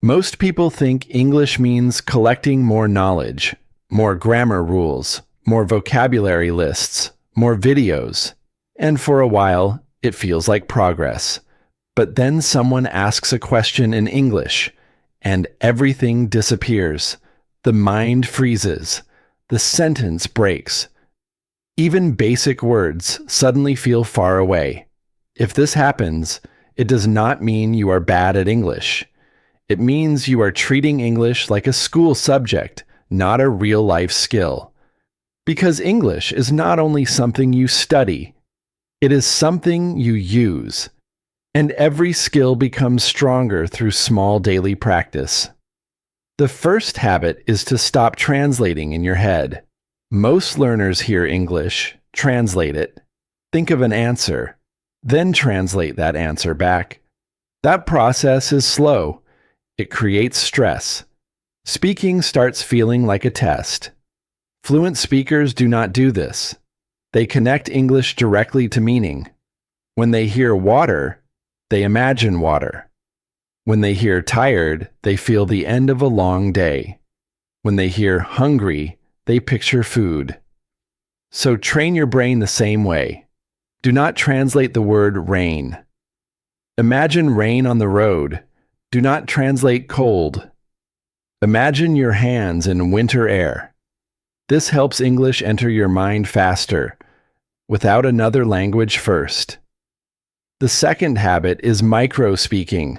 Most people think English means collecting more knowledge, more grammar rules, more vocabulary lists, more videos, and for a while, it feels like progress. But then someone asks a question in English, and everything disappears. The mind freezes. The sentence breaks. Even basic words suddenly feel far away. If this happens, it does not mean you are bad at English. It means you are treating English like a school subject, not a real-life skill. Because English is not only something you study, it is something you use. And every skill becomes stronger through small daily practice. The first habit is to stop translating in your head. Most learners hear English, translate it, think of an answer, then translate that answer back. That process is slow. It creates stress. Speaking starts feeling like a test. Fluent speakers do not do this. They connect English directly to meaning. When they hear water, they imagine water. When they hear tired, they feel the end of a long day. When they hear hungry, they picture food. So train your brain the same way. Do not translate the word rain. Imagine rain on the road. Do not translate cold. Imagine your hands in winter air. This helps English enter your mind faster, without another language first. The second habit is micro-speaking.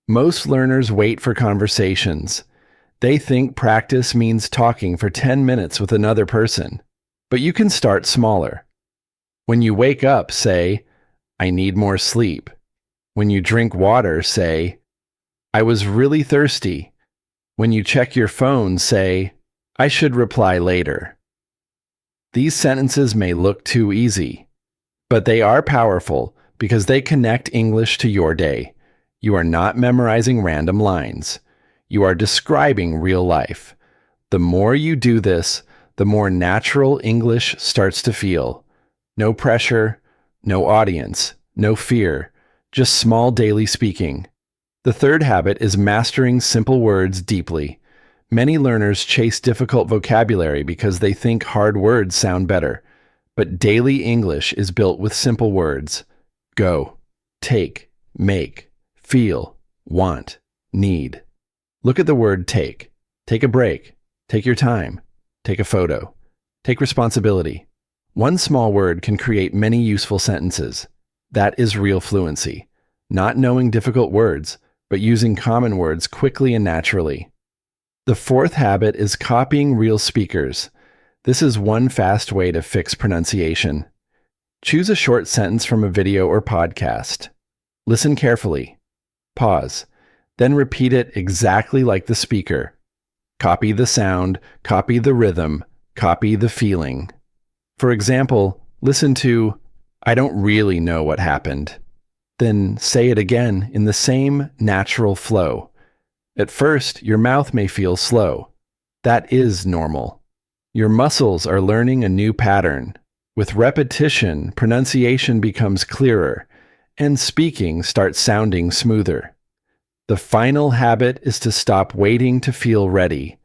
Most learners wait for conversations. They think practice means talking for 10 minutes with another person, but you can start smaller. When you wake up, say, "I need more sleep." When you drink water, say, "I was really thirsty." When you check your phone, say, "I should reply later." These sentences may look too easy, but they are powerful because they connect English to your day. You are not memorizing random lines. You are describing real life. The more you do this, the more natural English starts to feel. No pressure, no audience, no fear, just small daily speaking. The third habit is mastering simple words deeply. Many learners chase difficult vocabulary because they think hard words sound better. But daily English is built with simple words. Go, take, make, feel, want, need. Look at the word take. Take a break. Take your time. Take a photo. Take responsibility. One small word can create many useful sentences. That is real fluency. Not knowing difficult words, but using common words quickly and naturally. The fourth habit is copying real speakers. This is one fast way to fix pronunciation. Choose a short sentence from a video or podcast. Listen carefully. Pause. Then repeat it exactly like the speaker. Copy the sound, copy the rhythm, copy the feeling. For example, listen to, "I don't really know what happened." Then say it again in the same natural flow. At first, your mouth may feel slow. That is normal. Your muscles are learning a new pattern. With repetition, pronunciation becomes clearer, and speaking starts sounding smoother. The final habit is to stop waiting to feel ready.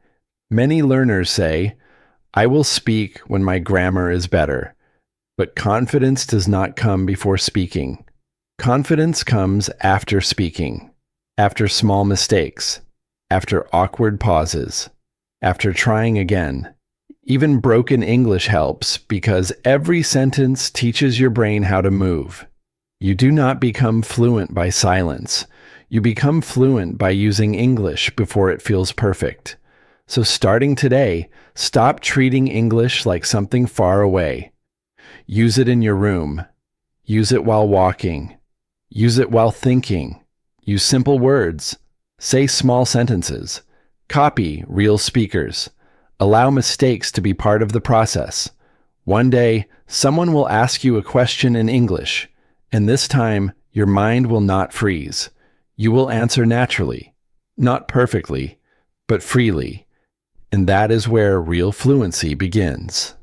Many learners say, "I will speak when my grammar is better." But confidence does not come before speaking. Confidence comes after speaking, after small mistakes, after awkward pauses, after trying again. Even broken English helps because every sentence teaches your brain how to move. You do not become fluent by silence. You become fluent by using English before it feels perfect. So starting today, stop treating English like something far away. Use it in your room. Use it while walking. Use it while thinking. Use simple words. Say small sentences. Copy real speakers. Allow mistakes to be part of the process. One day, someone will ask you a question in English, and this time, your mind will not freeze. You will answer naturally, not perfectly, but freely. And that is where real fluency begins.